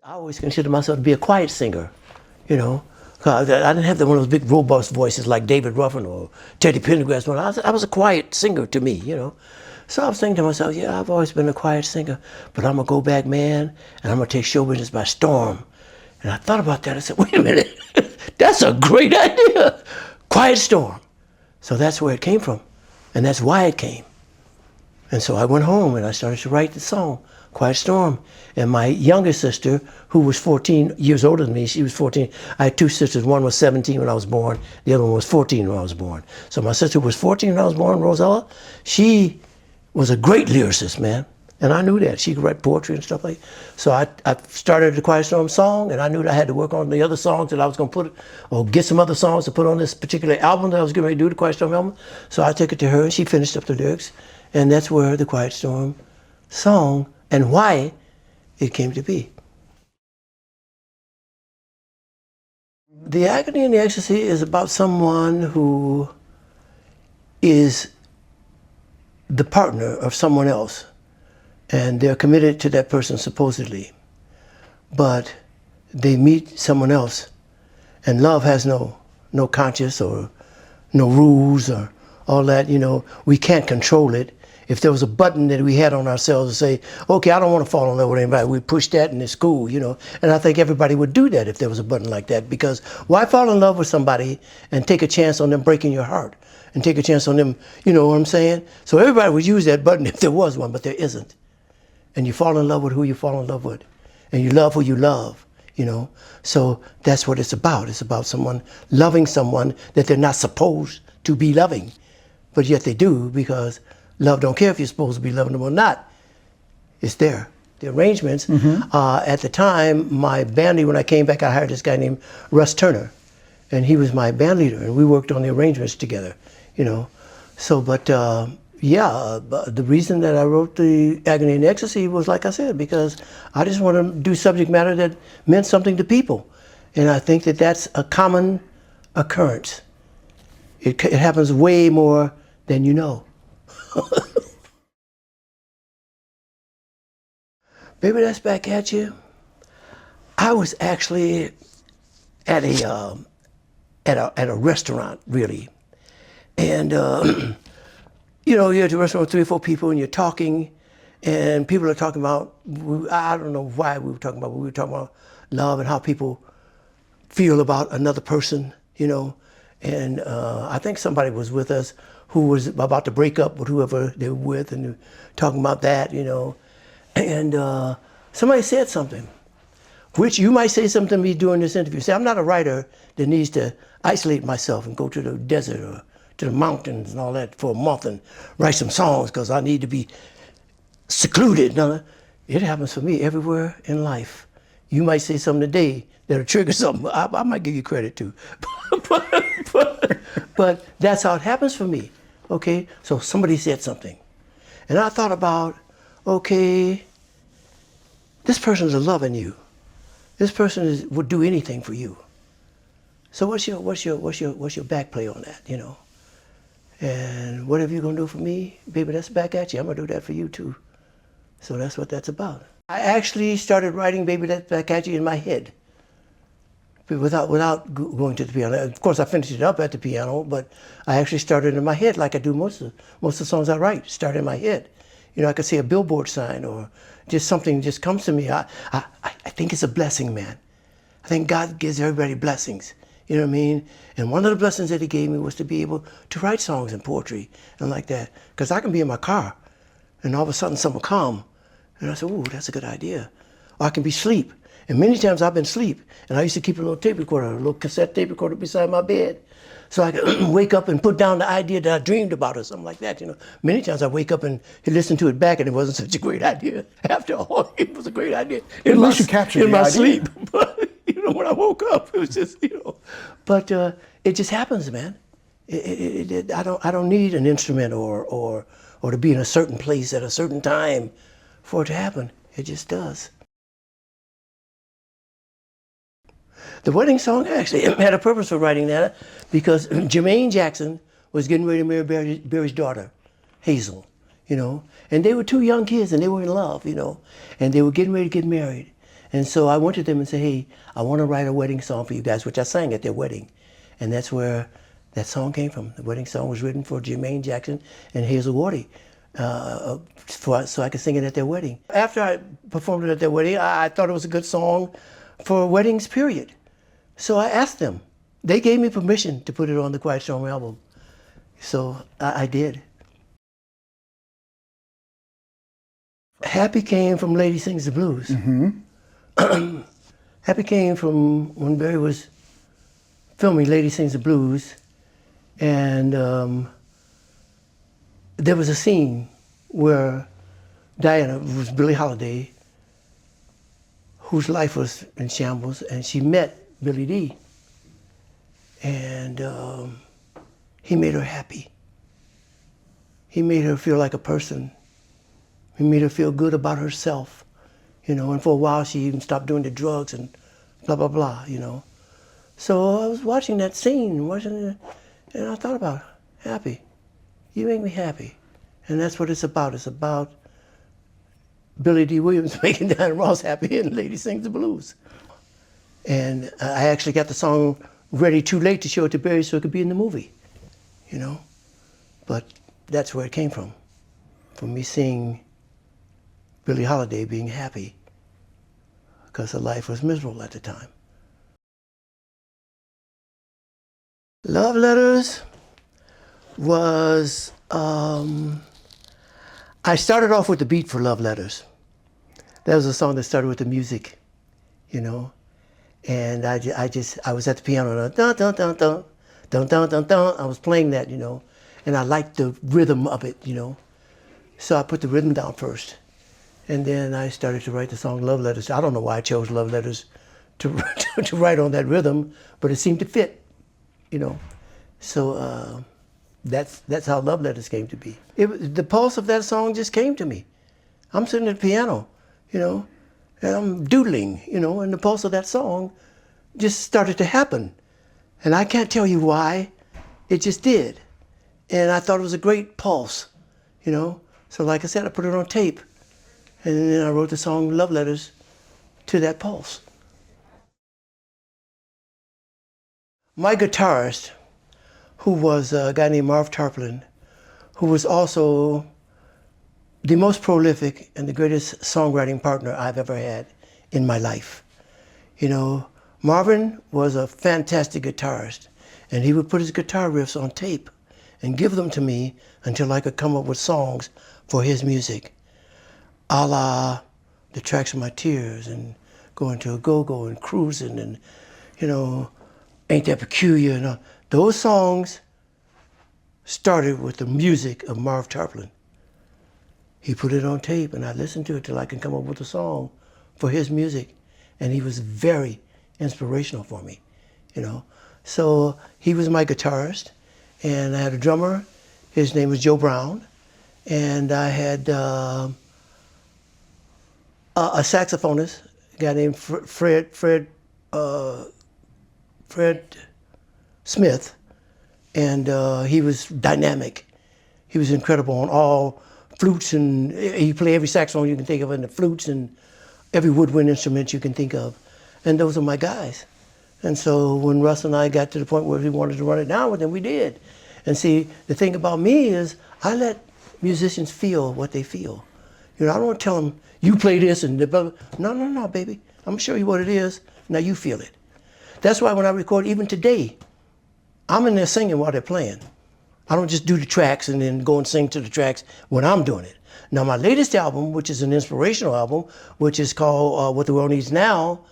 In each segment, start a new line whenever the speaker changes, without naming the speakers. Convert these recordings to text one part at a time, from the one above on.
I always considered myself to be a quiet singer, you know. 'Cause I didn't have one of those big robust voices like David Ruffin or Teddy Pendergrass. I was a quiet singer to me, you know. So I was thinking to myself, yeah, I've always been a quiet singer, but I'm gonna go back, man, and I'm gonna take show business by storm. And I thought about that. I said, wait a minute, that's a great idea. Quiet storm. So that's where it came from, and that's why it came. And so I went home and I started to write the song, Quiet Storm. And my youngest sister, who was 14 years older than me, she was 14. I had two sisters. One was 17 when I was born. The other one was 14 when I was born. So my sister was 14 when I was born, Rosella. She was a great lyricist, man. And I knew that. She could write poetry and stuff like that. So I started the Quiet Storm song, and I knew that I had to work on the other songs that I was going to put, or get some other songs to put on this particular album that I was getting ready to do, the Quiet Storm album. So I took it to her, and she finished up the lyrics. And that's where the Quiet Storm song and why it came to be. The Agony and the Ecstasy is about someone who is the partner of someone else, and they're committed to that person supposedly, but they meet someone else, and love has no conscience or no rules or all that. You know, we can't control it. If there was a button that we had on ourselves to say, okay, I don't want to fall in love with anybody, we push that and it's cool, you know. And I think everybody would do that if there was a button like that, because why fall in love with somebody and take a chance on them breaking your heart and take a chance on them, you know what I'm saying? So everybody would use that button if there was one, but there isn't. And you fall in love with who you fall in love with, and you love who you love, you know. So that's what it's about. It's about someone loving someone that they're not supposed to be loving, but yet they do, because love don't care if you're supposed to be loving them or not. It's there. The arrangements. At the time, my band leader, when I came back, I hired this guy named Russ Turner, and he was my band leader, and we worked on the arrangements together, you know. So, but the reason that I wrote the Agony and Ecstasy was, like I said, because I just want to do subject matter that meant something to people, and I think that that's a common occurrence. It happens way more than you know. Baby, that's back at you. I was actually at a restaurant, really, and you know, you're at the restaurant with 3 or 4 people, and you're talking, and people are talking about, I don't know why we were talking about, but we were talking about love and how people feel about another person, you know. And I think somebody was with us who was about to break up with whoever they were with, and talking about that, you know. And somebody said something, which you might say something to me during this interview. See, I'm not a writer that needs to isolate myself and go to the desert or to the mountains and all that for a month and write some songs because I need to be secluded. No, it happens for me everywhere in life. You might say something today that'll trigger something I might give you credit to. but that's how it happens for me, okay? So somebody said something. And I thought about, okay, this person is loving you. This person would do anything for you. So what's your back play on that, you know? And whatever you're gonna do for me, baby, that's back at you. I'm gonna do that for you too. So that's what that's about. I actually started writing Baby That's Back at You in my head, without going to the piano. Of course, I finished it up at the piano, but I actually started in my head, like I do most of the songs I write. Start in my head. You know, I could see a billboard sign or just something just comes to me. I think it's a blessing, man. I think God gives everybody blessings. You know what I mean? And one of the blessings that he gave me was to be able to write songs and poetry and like that. Because I can be in my car and all of a sudden something will come. And I said, ooh, that's a good idea. Or I can be asleep. And many times I've been asleep. And I used to keep a little tape recorder, a little cassette tape recorder beside my bed. So I could wake up and put down the idea that I dreamed about or something like that, you know. Many times I wake up and listen to it back and it wasn't such a great idea. After all, it was a great idea.
At least you captured
in
the
my
idea.
sleep. But, you know, when I woke up, it was just, you know. But it just happens, man. I don't need an instrument or to be in a certain place at a certain time for it to happen. It just does. The wedding song actually had a purpose for writing that, because Jermaine Jackson was getting ready to marry Barry's daughter, Hazel, you know. And they were 2 young kids and they were in love, you know. And they were getting ready to get married. And so I went to them and said, hey, I want to write a wedding song for you guys, which I sang at their wedding. And that's where that song came from. The wedding song was written for Jermaine Jackson and Hazel Wardy, so I could sing it at their wedding. After I performed it at their wedding, I thought it was a good song for weddings, period. So I asked them. They gave me permission to put it on the Quiet Storm album. So I did. Happy came from Lady Sings the Blues. Mm-hmm. Happy came from when Barry was filming Lady Sings the Blues, and there was a scene where Diana, who was Billie Holiday, whose life was in shambles, and she met Billy Dee, and he made her happy. He made her feel like a person. He made her feel good about herself, you know, and for a while she even stopped doing the drugs and blah, blah, blah, you know. So I was watching that scene, and I thought about, happy, you make me happy. And that's what it's about. It's about Billy Dee Williams making Diana Ross happy and Lady Sings the Blues. And I actually got the song ready too late to show it to Barry so it could be in the movie, you know. But that's where it came from me seeing Billie Holiday being happy because her life was miserable at the time. Love Letters was, I started off with the beat for Love Letters. That was a song that started with the music, you know. And I was at the piano, dun, dun, dun, dun, dun, dun, dun, dun. I was playing that, you know, and I liked the rhythm of it, you know. So I put the rhythm down first. And then I started to write the song Love Letters. I don't know why I chose Love Letters to write on that rhythm, but it seemed to fit, you know. So that's how Love Letters came to be. The pulse of that song just came to me. I'm sitting at the piano, you know, and I'm doodling, you know, and the pulse of that song just started to happen. And I can't tell you why, it just did. And I thought it was a great pulse, you know. So like I said, I put it on tape. And then I wrote the song Love Letters to that pulse. My guitarist, who was a guy named Marv Tarplin, who was also the most prolific and the greatest songwriting partner I've ever had in my life. You know, Marvin was a fantastic guitarist, and he would put his guitar riffs on tape and give them to me until I could come up with songs for his music. A la The Tracks of My Tears and Going to a Go-Go and Cruising and, you know, Ain't That Peculiar and all. Those songs started with the music of Marv Tarplin. He put it on tape and I listened to it till I could come up with a song for his music. And he was very inspirational for me, you know. So he was my guitarist, and I had a drummer. His name was Joe Brown. And I had a saxophonist, a guy named Fred Smith, and he was dynamic. He was incredible on all flutes, and he played every saxophone you can think of, and the flutes, and every woodwind instrument you can think of. And those are my guys. And so when Russ and I got to the point where we wanted to run it down with them, we did. And see, the thing about me is I let musicians feel what they feel. You know, I don't want to tell them, you play this and no, baby. I'm gonna show you what it is. Now you feel it. That's why when I record, even today, I'm in there singing while they're playing. I don't just do the tracks and then go and sing to the tracks when I'm doing it. Now my latest album, which is an inspirational album, which is called What the World Needs Now,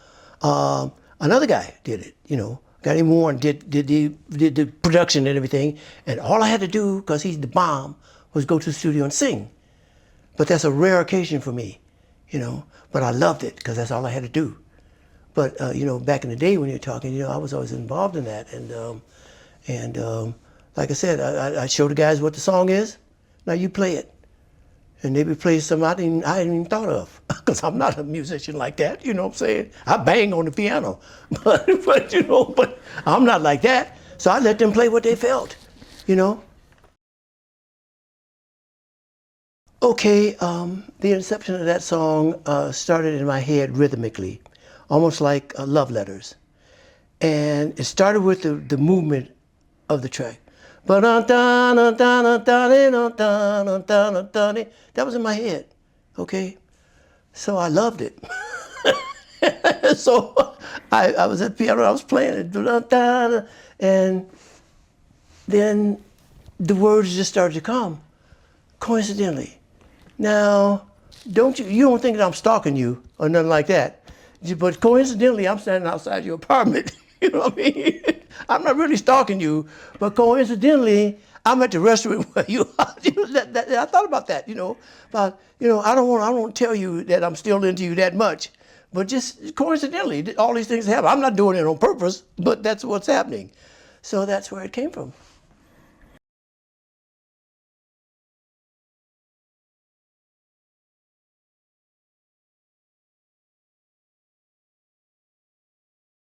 another guy did it, you know. A guy named Warren did the production and everything. And all I had to do, because he's the bomb, was go to the studio and sing. But that's a rare occasion for me, you know. But I loved it, because that's all I had to do. But, you know, back in the day when you're talking, you know, I was always involved in that. And like I said, I show the guys what the song is. Now you play it. And they would play something I hadn't even thought of, because I'm not a musician like that, you know what I'm saying? I bang on the piano, but I'm not like that. So I let them play what they felt, you know? Okay, the inception of that song started in my head rhythmically. almost like love letters. And it started with the movement of the track. That was in my head, okay? So I loved it. So I was at the piano, I was playing it, and then the words just started to come, coincidentally. Now, you don't think that I'm stalking you or nothing like that, but coincidentally, I'm standing outside your apartment. You know what I mean? I'm not really stalking you, but coincidentally, I'm at the restaurant where you are. I thought about that, about, I don't want to tell you that I'm still into you that much, but just coincidentally, all these things happen. I'm not doing it on purpose, but that's what's happening. So that's where it came from.